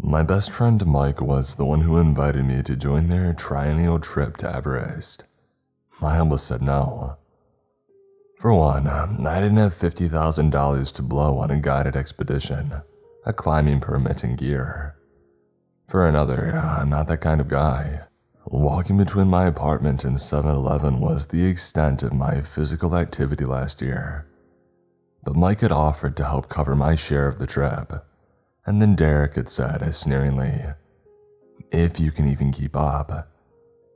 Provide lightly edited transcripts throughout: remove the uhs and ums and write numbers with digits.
My best friend Mike was the one who invited me to join their triennial trip to Everest. I almost said no. For one, I didn't have $50,000 to blow on a guided expedition, a climbing permit and gear. For another, I'm not that kind of guy. Walking between my apartment and 7-Eleven was the extent of my physical activity last year. But Mike had offered to help cover my share of the trip, and then Derek had said sneeringly, "If you can even keep up.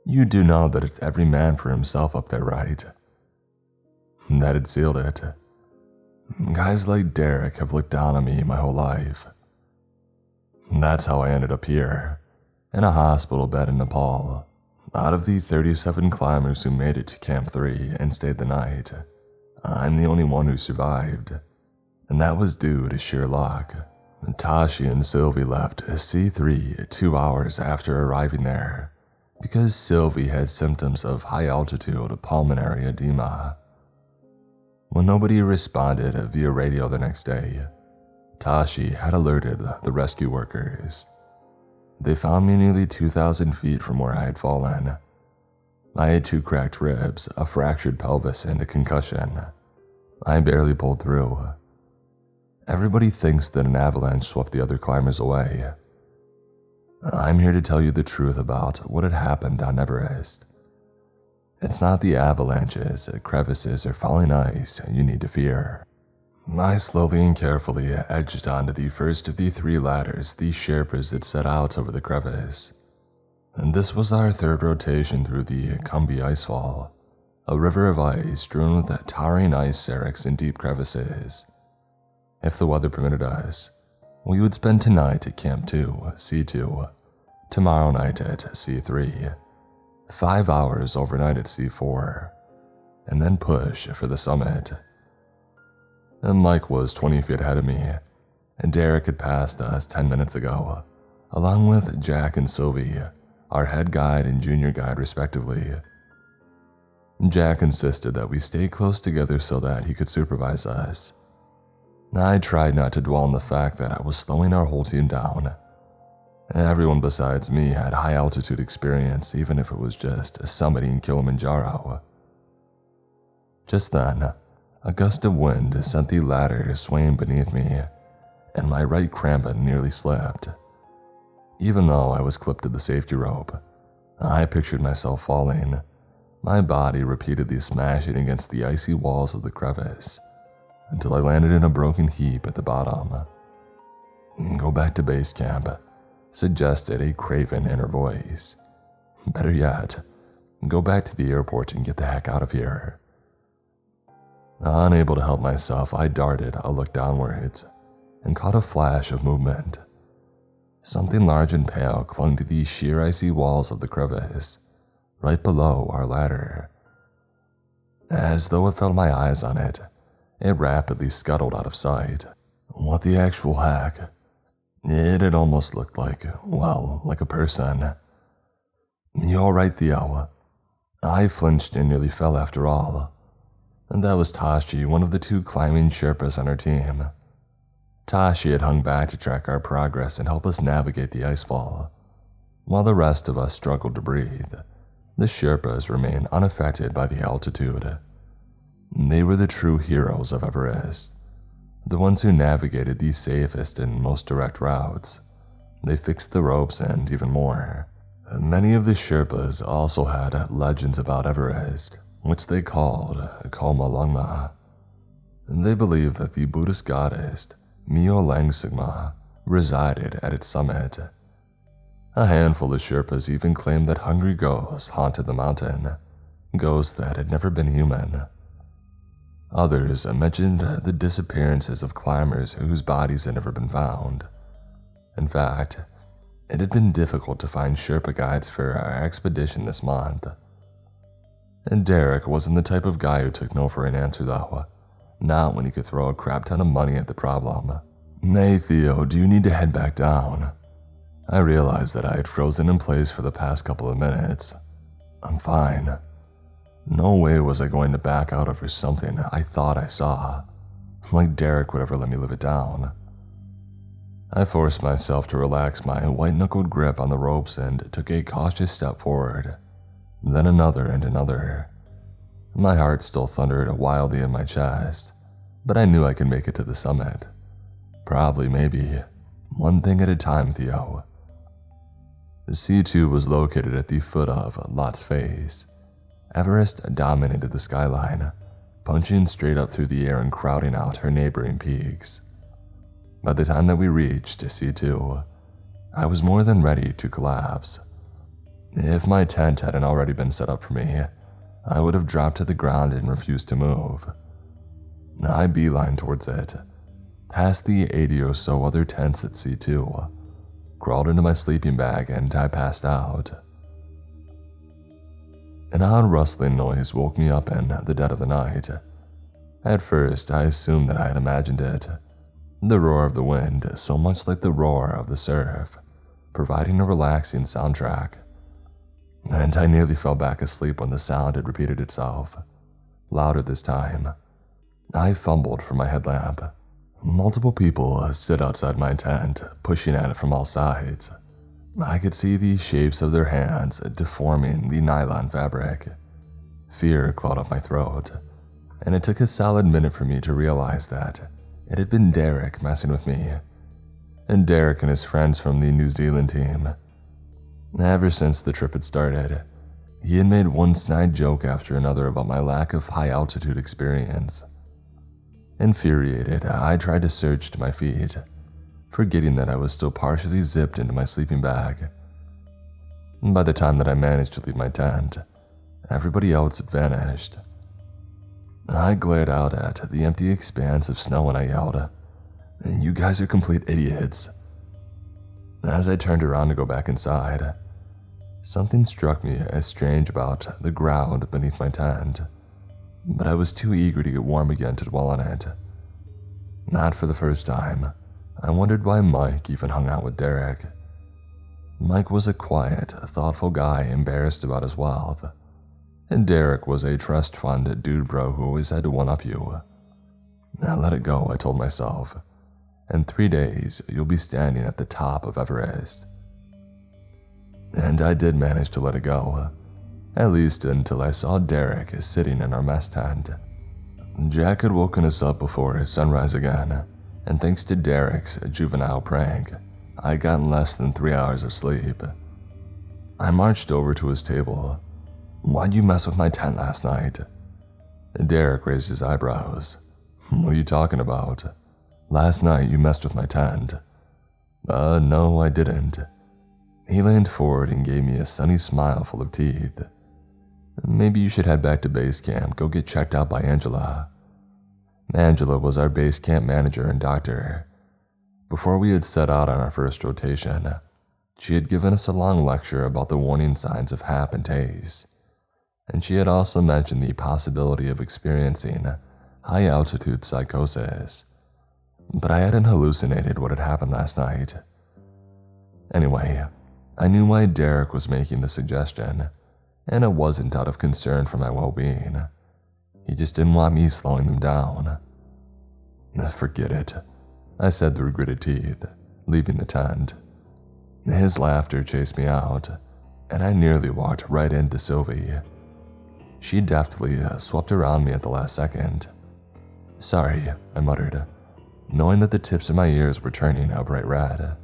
You do know that it's every man for himself up there, right?" That had sealed it. Guys like Derek have looked down on me my whole life. That's how I ended up here, in a hospital bed in Nepal. Out of the 37 climbers who made it to Camp 3 and stayed the night, I'm the only one who survived, and that was due to sheer luck. Tashi and Sylvie left C3 2 hours after arriving there, because Sylvie had symptoms of high-altitude pulmonary edema. When nobody responded via radio the next day, Tashi had alerted the rescue workers. They found me nearly 2,000 feet from where I had fallen. I had 2 cracked ribs, a fractured pelvis, and a concussion. I barely pulled through. Everybody thinks that an avalanche swept the other climbers away. I'm here to tell you the truth about what had happened on Everest. It's not the avalanches, crevices, or falling ice you need to fear. I slowly and carefully edged onto the first of the 3 ladders the Sherpas had set out over the crevice. And this was our 3rd rotation through the Kumbi icefall, a river of ice strewn with towering ice seracs in deep crevices. If the weather permitted us, we would spend tonight at Camp 2, C2, tomorrow night at C3, 5 hours overnight at C4, and then push for the summit. And Mike was 20 feet ahead of me, and Derek had passed us 10 minutes ago, along with Jack and Sylvie, our head guide and junior guide respectively. Jack insisted that we stay close together so that he could supervise us. I tried not to dwell on the fact that I was slowing our whole team down. Everyone besides me had high-altitude experience, even if it was just summiting Kilimanjaro. Just then, a gust of wind sent the ladder swaying beneath me, and my right crampon nearly slipped. Even though I was clipped to the safety rope, I pictured myself falling, my body repeatedly smashing against the icy walls of the crevice, until I landed in a broken heap at the bottom. "Go back to base camp," suggested a craven inner voice. "Better yet, go back to the airport and get the heck out of here." Unable to help myself, I darted a look downwards and caught a flash of movement. Something large and pale clung to the sheer icy walls of the crevice, right below our ladder. As though it felt my eyes on it, it rapidly scuttled out of sight. What the actual heck? It had almost looked like, well, like a person. "You alright, Theo?" I flinched and nearly fell after all. And that was Tashi, one of the 2 climbing Sherpas on our team. Tashi had hung back to track our progress and help us navigate the icefall. While the rest of us struggled to breathe, the Sherpas remained unaffected by the altitude. They were the true heroes of Everest, the ones who navigated the safest and most direct routes. They fixed the ropes and even more. Many of the Sherpas also had legends about Everest, which they called Koma Lungma. They believed that the Buddhist goddess Myuuji resided at its summit. A handful of Sherpas even claimed that hungry ghosts haunted the mountain, ghosts that had never been human. Others mentioned the disappearances of climbers whose bodies had never been found. In fact, it had been difficult to find Sherpa guides for our expedition this month. And Derek wasn't the type of guy who took no for an answer though, not when he could throw a crap ton of money at the problem. "Hey Theo, do you need to head back down?" I realized that I had frozen in place for the past couple of minutes. "I'm fine." No way was I going to back out over something I thought I saw, like Derek would ever let me live it down. I forced myself to relax my white-knuckled grip on the ropes and took a cautious step forward, then another and another. My heart still thundered wildly in my chest, but I knew I could make it to the summit. Probably, maybe, one thing at a time, Theo. C2 was located at the foot of Lot's Face. Everest dominated the skyline, punching straight up through the air and crowding out her neighboring peaks. By the time that we reached C2, I was more than ready to collapse. If my tent hadn't already been set up for me, I would have dropped to the ground and refused to move. I beelined towards it, past the 80 or so other tents at C2, crawled into my sleeping bag, and I passed out. An odd rustling noise woke me up in the dead of the night. At first, I assumed that I had imagined it. The roar of the wind, so much like the roar of the surf, providing a relaxing soundtrack. And I nearly fell back asleep when the sound had repeated itself, louder this time. I fumbled for my headlamp. Multiple people stood outside my tent, pushing at it from all sides. I could see the shapes of their hands deforming the nylon fabric. Fear clawed up my throat, and it took a solid minute for me to realize that it had been Derek messing with me. And Derek and his friends from the New Zealand team. Ever since the trip had started, he had made one snide joke after another about my lack of high-altitude experience. Infuriated, I tried to surge to my feet, forgetting that I was still partially zipped into my sleeping bag. By the time that I managed to leave my tent, everybody else had vanished. I glared out at the empty expanse of snow and I yelled, "You guys are complete idiots." As I turned around to go back inside, something struck me as strange about the ground beneath my tent, but I was too eager to get warm again to dwell on it. Not for the first time, I wondered why Mike even hung out with Derek. Mike was a quiet, thoughtful guy embarrassed about his wealth, and Derek was a trust fund dude bro who always had to one-up you. Now let it go, I told myself. In 3 days, you'll be standing at the top of Everest. And I did manage to let it go, at least until I saw Derek sitting in our mess tent. Jack had woken us up before sunrise again, and thanks to Derek's juvenile prank, I got less than 3 hours of sleep. I marched over to his table. "Why'd you mess with my tent last night?" Derek raised his eyebrows. "What are you talking about? Last night you messed with my tent." No, I didn't." He leaned forward and gave me a sunny smile full of teeth. "Maybe you should head back to base camp, go get checked out by Angela." Angela was our base camp manager and doctor. Before we had set out on our first rotation, she had given us a long lecture about the warning signs of hap and taste, and she had also mentioned the possibility of experiencing high-altitude psychosis. But I hadn't hallucinated what had happened last night. Anyway, I knew why Derek was making the suggestion, and it wasn't out of concern for my well-being. He just didn't want me slowing them down. "Forget it," I said through gritted teeth, leaving the tent. His laughter chased me out, and I nearly walked right into Sylvie. She deftly swept around me at the last second. "Sorry," I muttered, knowing that the tips of my ears were turning a bright red.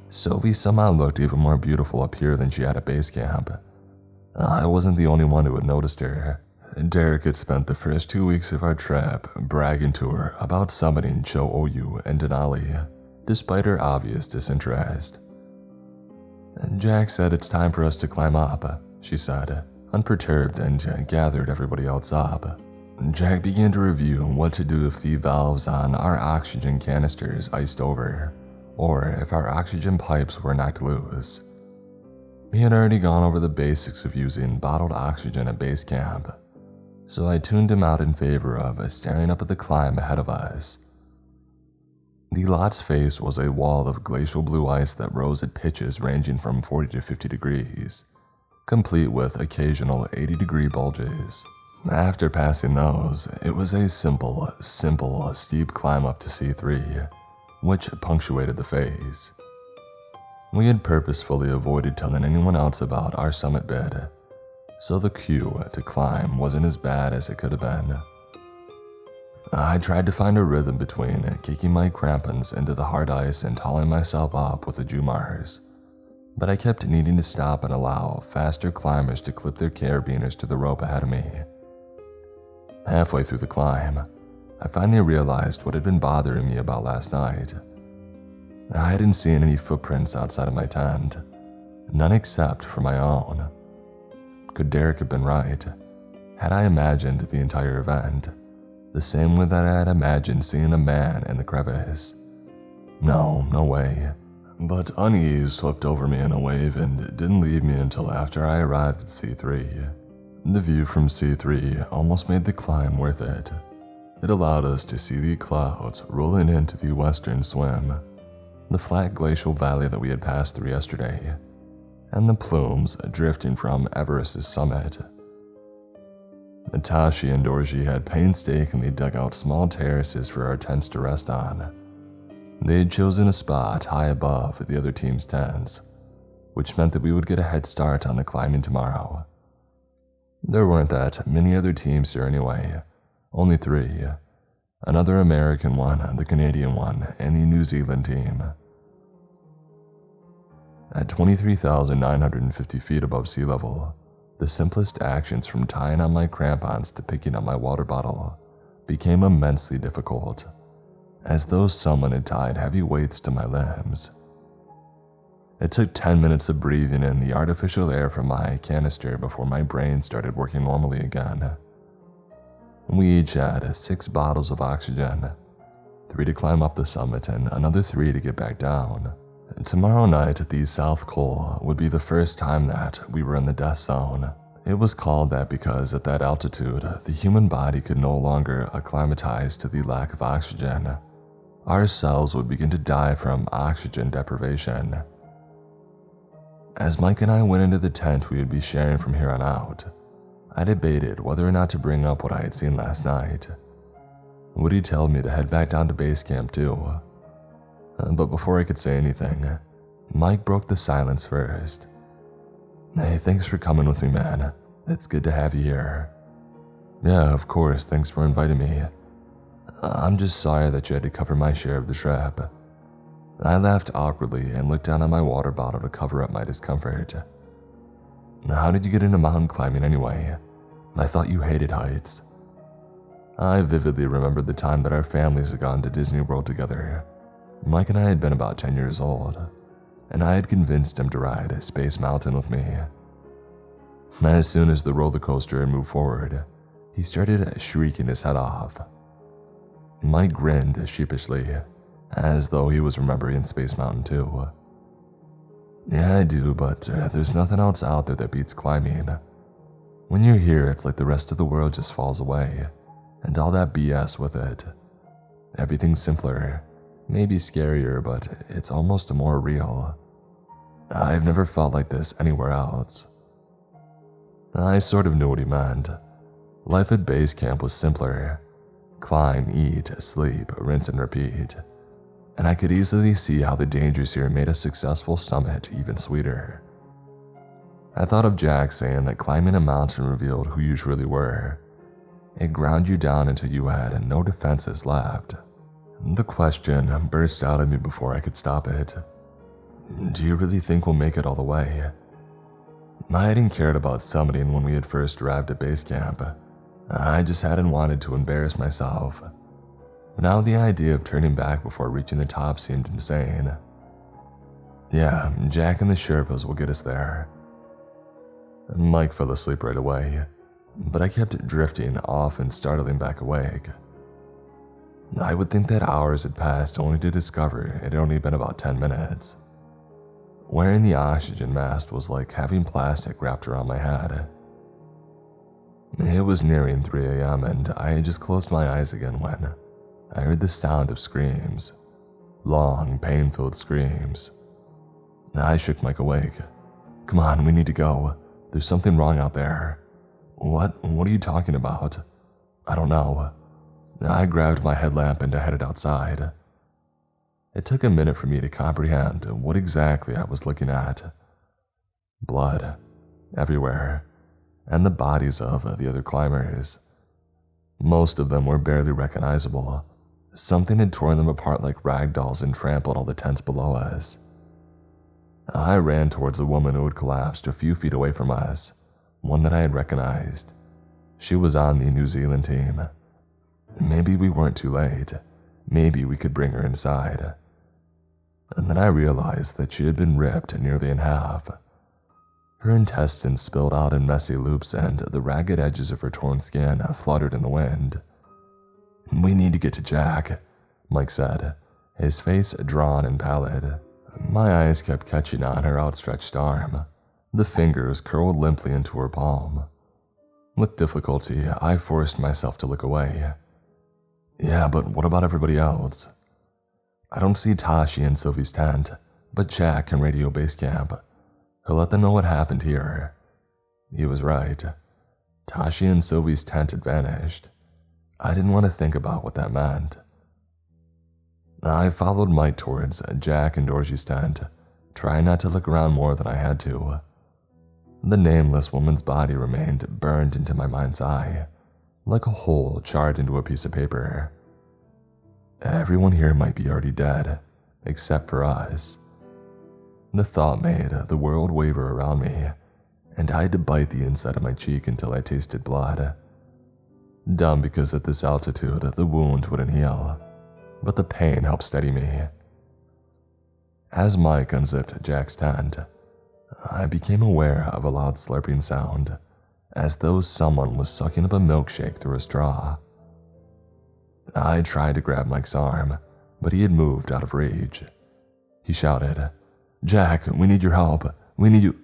Sylvie somehow looked even more beautiful up here than she had at base camp. I wasn't the only one who had noticed her. Derek had spent the first 2 weeks of our trip bragging to her about summiting Cho Oyu and Denali, despite her obvious disinterest. "Jack said it's time for us to climb up," she said, unperturbed, and gathered everybody else up. Jack began to review what to do if the valves on our oxygen canisters iced over, or if our oxygen pipes were knocked loose. We had already gone over the basics of using bottled oxygen at base camp, so I tuned him out in favor of staring up at the climb ahead of us. The Lot's Face was a wall of glacial blue ice that rose at pitches ranging from 40 to 50 degrees, complete with occasional 80-degree bulges. After passing those, it was a simple, steep climb up to C3. which punctuated the phase. We had purposefully avoided telling anyone else about our summit bid, so the queue to climb wasn't as bad as it could have been. I tried to find a rhythm between kicking my crampons into the hard ice and hauling myself up with the Jumars, but I kept needing to stop and allow faster climbers to clip their carabiners to the rope ahead of me. Halfway through the climb, I finally realized what had been bothering me about last night. I hadn't seen any footprints outside of my tent, none except for my own. Could Derek have been right? Had I imagined the entire event, the same way that I had imagined seeing a man in the crevice? No way. But unease swept over me in a wave and didn't leave me until after I arrived at C3. The view from C3 almost made the climb worth it. It allowed us to see the clouds rolling into the western swim, the flat glacial valley that we had passed through yesterday, and the plumes drifting from Everest's summit. Tashi and Dorji had painstakingly dug out small terraces for our tents to rest on. They had chosen a spot high above the other team's tents, which meant that we would get a head start on the climbing tomorrow. There weren't that many other teams here anyway, only 3. Another American one, the Canadian one, and the New Zealand team. At 23,950 feet above sea level, the simplest actions from tying on my crampons to picking up my water bottle became immensely difficult, as though someone had tied heavy weights to my limbs. It took 10 minutes of breathing in the artificial air from my canister before my brain started working normally again. We each had 6 bottles of oxygen, 3 to climb up the summit and another 3 to get back down. Tomorrow night at the South Col would be the first time that we were in the death zone. It was called that because at that altitude, the human body could no longer acclimatize to the lack of oxygen. Our cells would begin to die from oxygen deprivation. As Mike and I went into the tent we would be sharing from here on out, I debated whether or not to bring up what I had seen last night. Would he tell me to head back down to base camp too? But before I could say anything, Mike broke the silence first. "Hey, thanks for coming with me, man. It's good to have you here." "Yeah, of course, thanks for inviting me. I'm just sorry that you had to cover my share of the trip." I laughed awkwardly and looked down at my water bottle to cover up my discomfort. "How did you get into mountain climbing anyway? I thought you hated heights." I vividly remembered the time that our families had gone to Disney World together. Mike and I had been about 10 years old, and I had convinced him to ride Space Mountain with me. As soon as the roller coaster had moved forward, he started shrieking his head off. Mike grinned sheepishly, as though he was remembering Space Mountain too. "Yeah, I do, but there's nothing else out there that beats climbing. When you're here, it's like the rest of the world just falls away, and all that BS with it. Everything's simpler. Maybe scarier, but it's almost more real. I've never felt like this anywhere else." I sort of knew what he meant. Life at base camp was simpler. Climb, eat, sleep, rinse and repeat. And I could easily see how the dangers here made a successful summit even sweeter. I thought of Jack saying that climbing a mountain revealed who you truly were. It ground you down until you had no defenses left. The question burst out of me before I could stop it. "Do you really think we'll make it all the way?" I hadn't cared about summiting when we had first arrived at base camp. I just hadn't wanted to embarrass myself. Now the idea of turning back before reaching the top seemed insane. "Yeah, Jack and the Sherpas will get us there." Mike fell asleep right away, but I kept drifting off and startling back awake. I would think that hours had passed only to discover it had only been about 10 minutes. Wearing the oxygen mask was like having plastic wrapped around my head. It was nearing 3 a.m. and I had just closed my eyes again when I heard the sound of screams. Long, pain-filled screams. I shook Mike awake. "Come on, we need to go. There's something wrong out there." What are you talking about?" "I don't know." I grabbed my headlamp and headed outside. It took a minute for me to comprehend what exactly I was looking at. Blood everywhere, and the bodies of the other climbers. Most of them were barely recognizable. Something had torn them apart like rag dolls and trampled all the tents below us. I ran towards a woman who had collapsed a few feet away from us, one that I had recognized. She was on the New Zealand team. Maybe we weren't too late. Maybe we could bring her inside. And then I realized that she had been ripped nearly in half. Her intestines spilled out in messy loops and the ragged edges of her torn skin fluttered in the wind. "We need to get to Jack," Mike said, his face drawn and pallid. My eyes kept catching on her outstretched arm. The fingers curled limply into her palm. With difficulty, I forced myself to look away. "Yeah, but what about everybody else?" "I don't see Tashi in Sylvie's tent, but Jack can radio base camp. He'll let them know what happened here." He was right. Tashi and Sylvie's tent had vanished. I didn't want to think about what that meant. I followed Mike towards Jack and Dorothy's tent, trying not to look around more than I had to. The nameless woman's body remained burned into my mind's eye, like a hole charred into a piece of paper. Everyone here might be already dead, except for us. The thought made the world waver around me, and I had to bite the inside of my cheek until I tasted blood. Dumb because at this altitude the wound wouldn't heal, but the pain helped steady me. As Mike unzipped Jack's tent, I became aware of a loud slurping sound, as though someone was sucking up a milkshake through a straw. I tried to grab Mike's arm, but he had moved out of reach. He shouted, "Jack, we need your help. We need you."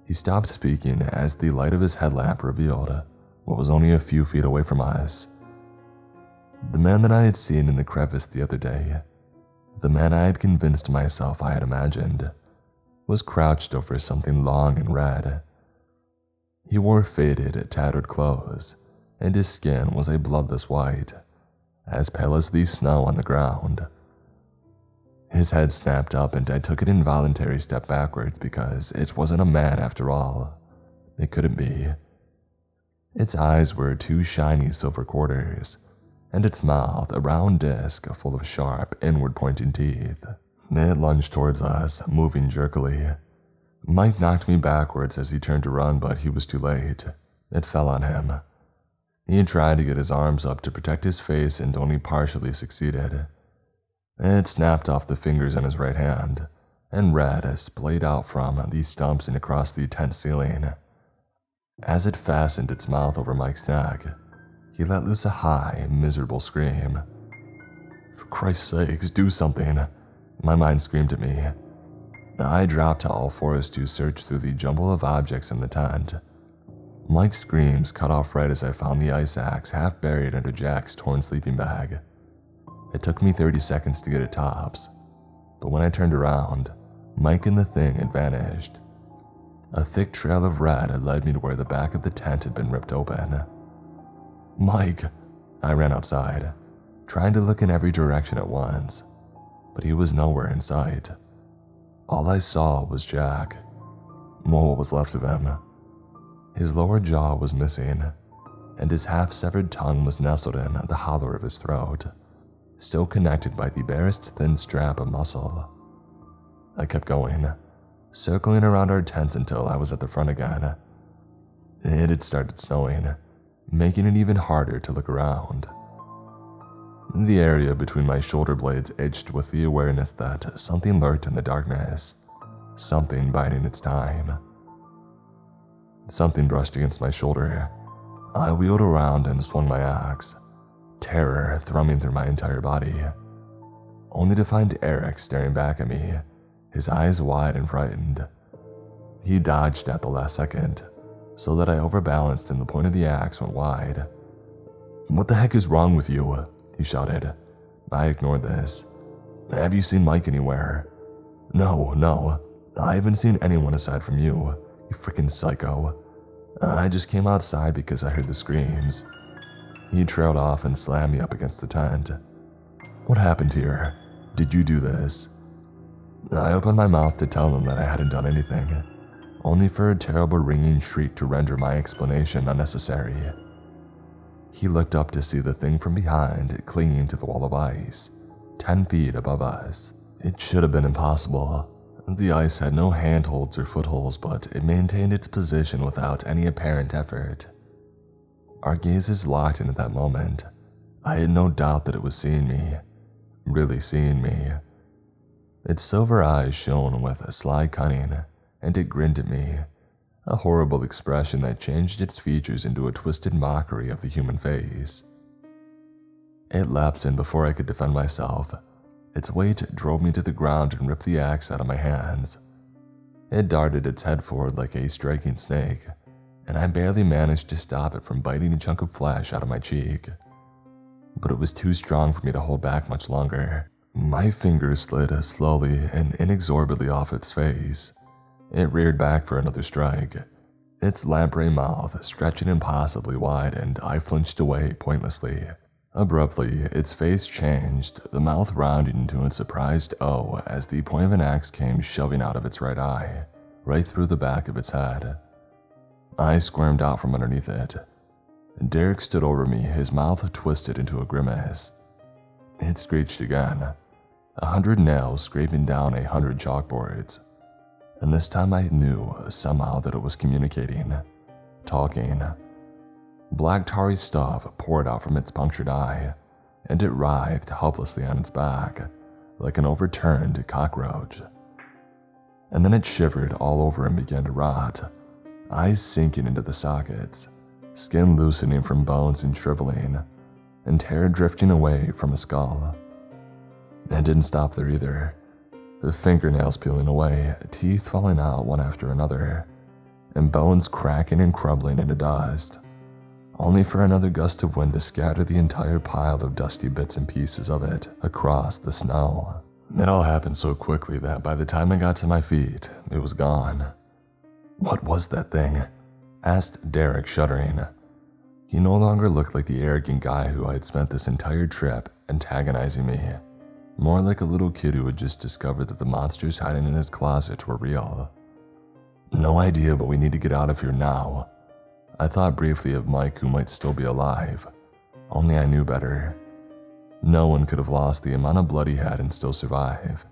He stopped speaking as the light of his headlamp revealed what was only a few feet away from us. The man that I had seen in the crevice the other day, the man I had convinced myself I had imagined, was crouched over something long and red. He wore faded, tattered clothes, and his skin was a bloodless white, as pale as the snow on the ground. His head snapped up and I took an involuntary step backwards because it wasn't a man after all. It couldn't be. Its eyes were two shiny silver quarters, and its mouth a round disc full of sharp, inward-pointing teeth. It lunged towards us, moving jerkily. Mike knocked me backwards as he turned to run, but he was too late. It fell on him. He tried to get his arms up to protect his face and only partially succeeded. It snapped off the fingers in his right hand, and red splayed out from the stumps and across the tent ceiling. As it fastened its mouth over Mike's neck, he let loose a high, miserable scream. "For Christ's sakes, do something," my mind screamed at me. I dropped to all fours to search through the jumble of objects in the tent. Mike's screams cut off right as I found the ice axe half buried under Jack's torn sleeping bag. It took me 30 seconds to get it tops, but when I turned around, Mike and the thing had vanished. A thick trail of red had led me to where the back of the tent had been ripped open. "Mike!" I ran outside, trying to look in every direction at once, but he was nowhere in sight. All I saw was Jack. Well, what was left of him. His lower jaw was missing, and his half-severed tongue was nestled in the hollow of his throat, still connected by the barest thin strap of muscle. I kept going, circling around our tents until I was at the front again. It had started snowing, making it even harder to look around. The area between my shoulder blades itched with the awareness that something lurked in the darkness, something biding its time. Something brushed against my shoulder. I wheeled around and swung my axe, terror thrumming through my entire body, only to find Eric staring back at me, his eyes wide and frightened. He dodged at the last second, so that I overbalanced and the point of the axe went wide. "What the heck is wrong with you?" he shouted. I ignored this. "Have you seen Mike anywhere?" No, I haven't seen anyone aside from you, you freaking psycho. I just came outside because I heard the screams." He trailed off and slammed me up against the tent. "What happened here? Did you do this?" I opened my mouth to tell him that I hadn't done anything, only for a terrible ringing shriek to render my explanation unnecessary. He looked up to see the thing from behind clinging to the wall of ice, 10 feet above us. It should have been impossible. The ice had no handholds or footholds, but it maintained its position without any apparent effort. Our gazes locked in at that moment. I had no doubt that it was seeing me, really seeing me. Its silver eyes shone with a sly cunning, and it grinned at me, a horrible expression that changed its features into a twisted mockery of the human face. It leapt, and before I could defend myself, its weight drove me to the ground and ripped the axe out of my hands. It darted its head forward like a striking snake, and I barely managed to stop it from biting a chunk of flesh out of my cheek. But it was too strong for me to hold back much longer. My fingers slid slowly and inexorably off its face. It reared back for another strike, its lamprey mouth stretching impossibly wide, and I flinched away pointlessly. Abruptly, its face changed, the mouth rounding into a surprised O as the point of an axe came shoving out of its right eye, right through the back of its head. I squirmed out from underneath it. Derek stood over me, his mouth twisted into a grimace. It screeched again, 100 nails scraping down 100 chalkboards. And this time I knew somehow that it was communicating, talking. Black tarry stuff poured out from its punctured eye, and it writhed helplessly on its back, like an overturned cockroach. And then it shivered all over and began to rot, eyes sinking into the sockets, skin loosening from bones and shriveling, and hair drifting away from a skull. It didn't stop there either. The fingernails peeling away, teeth falling out one after another, and bones cracking and crumbling into dust, only for another gust of wind to scatter the entire pile of dusty bits and pieces of it across the snow. It all happened so quickly that by the time I got to my feet, it was gone. "What was that thing?" asked Derek, shuddering. He no longer looked like the arrogant guy who I had spent this entire trip antagonizing me, more like a little kid who had just discovered that the monsters hiding in his closet were real. "No idea, but we need to get out of here now." I thought briefly of Mike, who might still be alive, only I knew better. No one could have lost the amount of blood he had and still survive,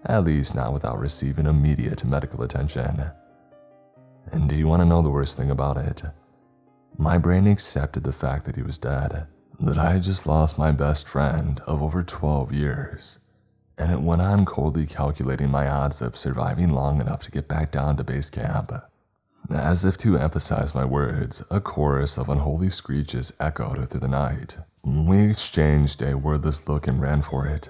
at least not without receiving immediate medical attention. And do you want to know the worst thing about it? My brain accepted the fact that he was dead, that I had just lost my best friend of over 12 years, and it went on coldly calculating my odds of surviving long enough to get back down to base camp. As if to emphasize my words, a chorus of unholy screeches echoed through the night. We exchanged a wordless look and ran for it.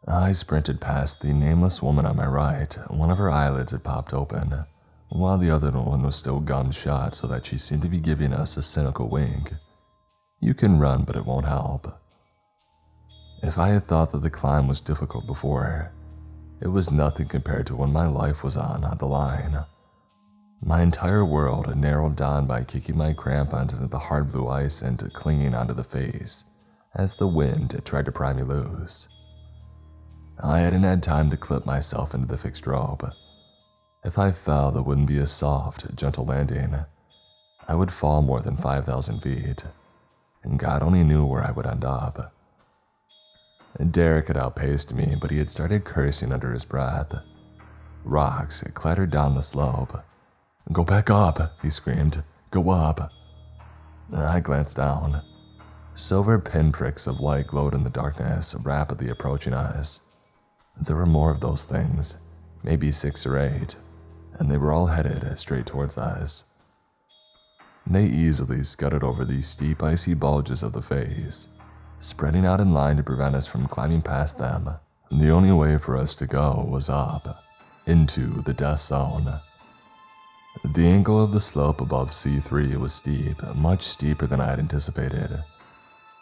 I sprinted past the nameless woman on my right. One of her eyelids had popped open, while the other one was still gummed shut so that she seemed to be giving us a cynical wink. You can run, but it won't help. If I had thought that the climb was difficult before, it was nothing compared to when my life was on the line. My entire world narrowed down by kicking my crampons into the hard blue ice and clinging onto the face as the wind tried to pry me loose. I hadn't had time to clip myself into the fixed rope. If I fell, it wouldn't be a soft, gentle landing. I would fall more than 5,000 feet, and God only knew where I would end up. Derek had outpaced me, but he had started cursing under his breath. Rocks clattered down the slope. "Go back up," he screamed. "Go up." I glanced down. Silver pinpricks of light glowed in the darkness, rapidly approaching us. There were more of those things, maybe 6 or 8, and they were all headed straight towards us. They easily scudded over the steep icy bulges of the face, spreading out in line to prevent us from climbing past them. The only way for us to go was up, into the death zone. The angle of the slope above C3 was steep, much steeper than I had anticipated.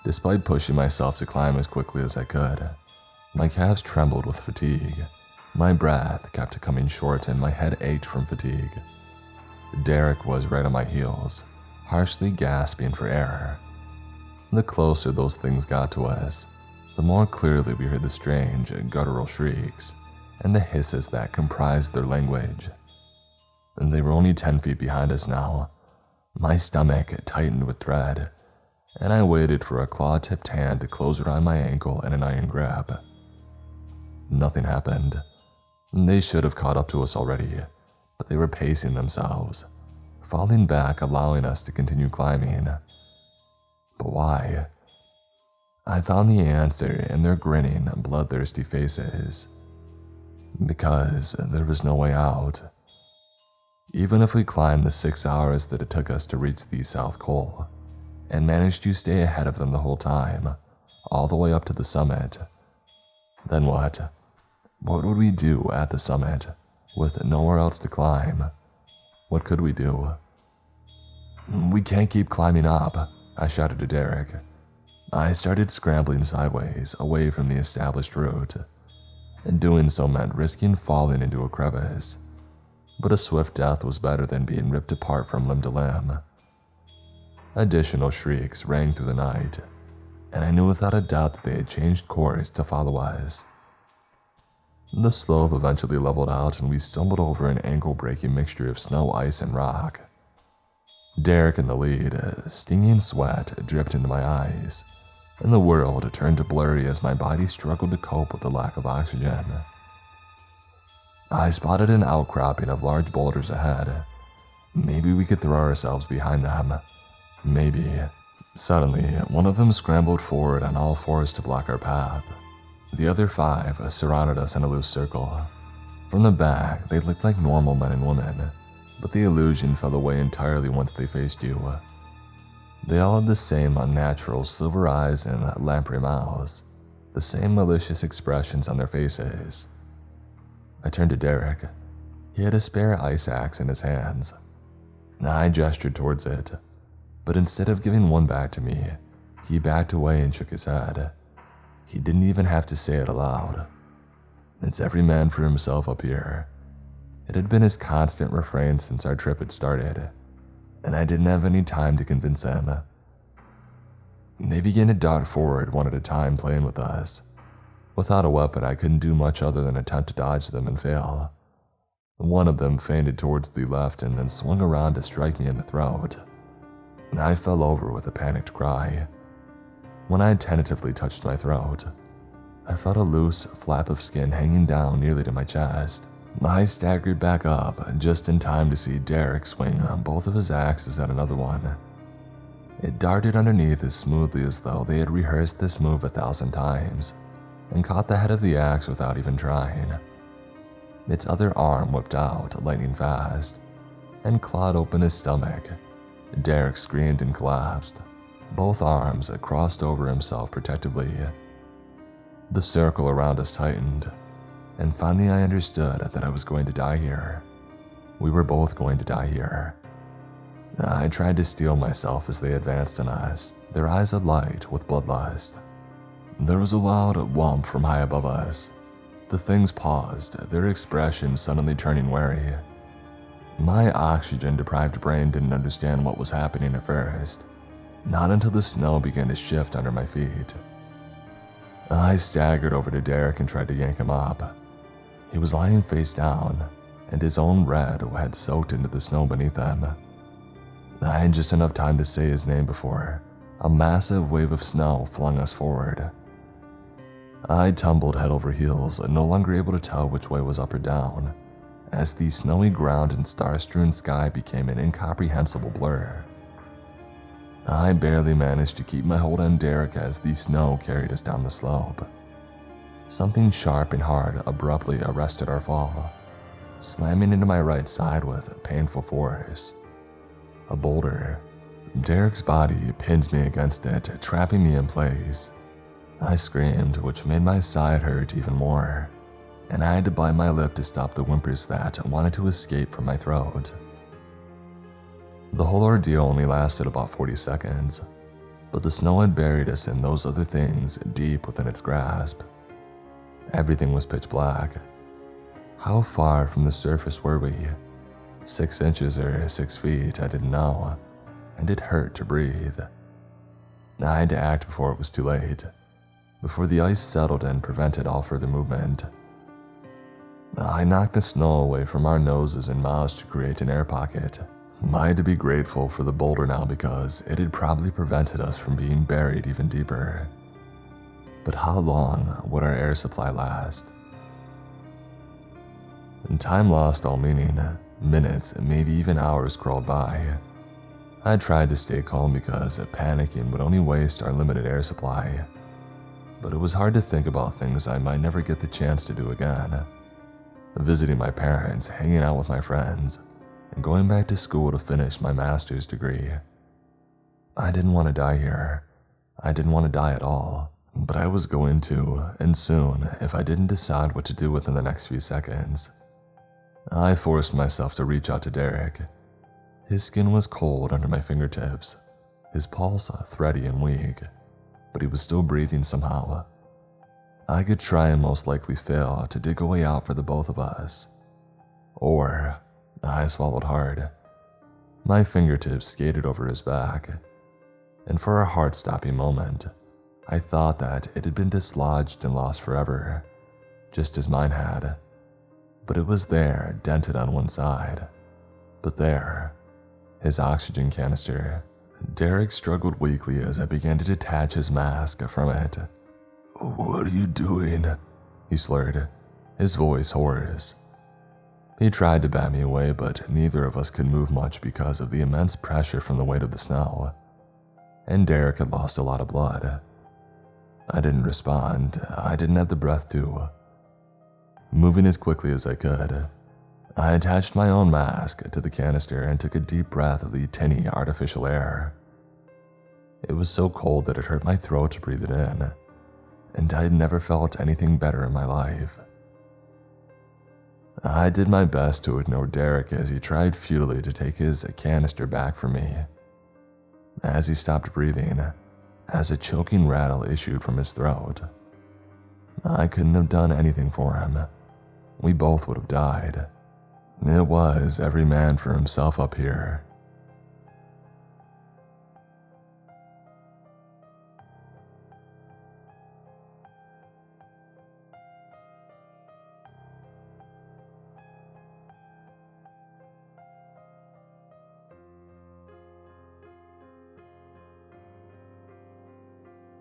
Despite pushing myself to climb as quickly as I could, my calves trembled with fatigue. My breath kept coming short and my head ached from fatigue. Derek was right on my heels, harshly gasping for air. The closer those things got to us, the more clearly we heard the strange, guttural shrieks and the hisses that comprised their language. They were only 10 feet behind us now. My stomach tightened with dread, and I waited for a claw-tipped hand to close around my ankle in an iron grip. Nothing happened. They should have caught up to us already, but they were pacing themselves, falling back, allowing us to continue climbing. But why? I found the answer in their grinning, bloodthirsty faces. Because there was no way out. Even if we climbed the 6 hours that it took us to reach the South Pole, and managed to stay ahead of them the whole time, all the way up to the summit, then what? What would we do at the summit, with nowhere else to climb? What could we do? "We can't keep climbing up," I shouted to Derek. I started scrambling sideways, away from the established route, and doing so meant risking falling into a crevice. But a swift death was better than being ripped apart from limb to limb. Additional shrieks rang through the night, and I knew without a doubt that they had changed course to follow us. The slope eventually leveled out, and we stumbled over an ankle-breaking mixture of snow, ice, and rock. Derek in the lead, stinging sweat dripped into my eyes, and the world turned blurry as my body struggled to cope with the lack of oxygen. I spotted an outcropping of large boulders ahead. Maybe we could throw ourselves behind them. Maybe. Suddenly, one of them scrambled forward on all fours to block our path. The other 5 surrounded us in a loose circle. From the back, they looked like normal men and women, but the illusion fell away entirely once they faced you. They all had the same unnatural silver eyes and lamprey mouths, the same malicious expressions on their faces. I turned to Derek. He had a spare ice axe in his hands. I gestured towards it, but instead of giving one back to me, he backed away and shook his head. He didn't even have to say it aloud. "It's every man for himself up here." It had been his constant refrain since our trip had started, and I didn't have any time to convince him. They began to dart forward one at a time, playing with us. Without a weapon, I couldn't do much other than attempt to dodge them and fail. One of them feinted towards the left and then swung around to strike me in the throat. I fell over with a panicked cry. When I tentatively touched my throat, I felt a loose flap of skin hanging down nearly to my chest. I staggered back up just in time to see Derek swing on both of his axes at another one. It darted underneath as smoothly as though they had rehearsed this move 1,000 times, and caught the head of the axe without even trying. Its other arm whipped out, lightning fast, and clawed open his stomach. Derek screamed and collapsed. Both arms crossed over himself protectively. The circle around us tightened, and finally I understood that I was going to die here. We were both going to die here. I tried to steel myself as they advanced on us, their eyes alight with bloodlust. There was a loud whomp from high above us. The things paused, their expressions suddenly turning wary. My oxygen-deprived brain didn't understand what was happening at first, not until the snow began to shift under my feet. I staggered over to Derek and tried to yank him up. He was lying face down, and his own red had soaked into the snow beneath him. I had just enough time to say his name before a massive wave of snow flung us forward. I tumbled head over heels, no longer able to tell which way was up or down, as the snowy ground and star-strewn sky became an incomprehensible blur. I barely managed to keep my hold on Derek as the snow carried us down the slope. Something sharp and hard abruptly arrested our fall, slamming into my right side with painful force. A boulder. Derek's body pinned me against it, trapping me in place. I screamed, which made my side hurt even more, and I had to bite my lip to stop the whimpers that wanted to escape from my throat. The whole ordeal only lasted about 40 seconds, but the snow had buried us in those other things deep within its grasp. Everything was pitch black. How far from the surface were we? 6 inches or 6 feet, I didn't know, and it hurt to breathe. I had to act before it was too late. before the ice settled and prevented all further movement. I knocked the snow away from our noses and mouths to create an air pocket. I had to be grateful for the boulder now because it had probably prevented us from being buried even deeper. But how long would our air supply last? And time lost all meaning. Minutes, maybe even hours crawled by. I tried to stay calm because panicking would only waste our limited air supply. But it was hard to think about things I might never get the chance to do again. Visiting my parents, hanging out with my friends, and going back to school to finish my master's degree. I didn't want to die here. I didn't want to die at all. But I was going to, and soon, if I didn't decide what to do within the next few seconds. I forced myself to reach out to Derek. His skin was cold under my fingertips, his pulse thready and weak, but he was still breathing somehow. I could try and most likely fail to dig a way out for the both of us. Or, I swallowed hard. My fingertips skated over his back, and for a heart-stopping moment, I thought that it had been dislodged and lost forever, just as mine had. But it was there, dented on one side. But there, his oxygen canister. Derek struggled weakly as I began to detach his mask from it. "What are you doing?" he slurred, his voice hoarse. He tried to bat me away, but neither of us could move much because of the immense pressure from the weight of the snow. And Derek had lost a lot of blood. I didn't respond. I didn't have the breath to. Moving as quickly as I could, I attached my own mask to the canister and took a deep breath of the tinny artificial air. It was so cold that it hurt my throat to breathe it in, and I had never felt anything better in my life. I did my best to ignore Derek as he tried futilely to take his canister back from me. As he stopped breathing, as a choking rattle issued from his throat, I couldn't have done anything for him. We both would have died. It was every man for himself up here,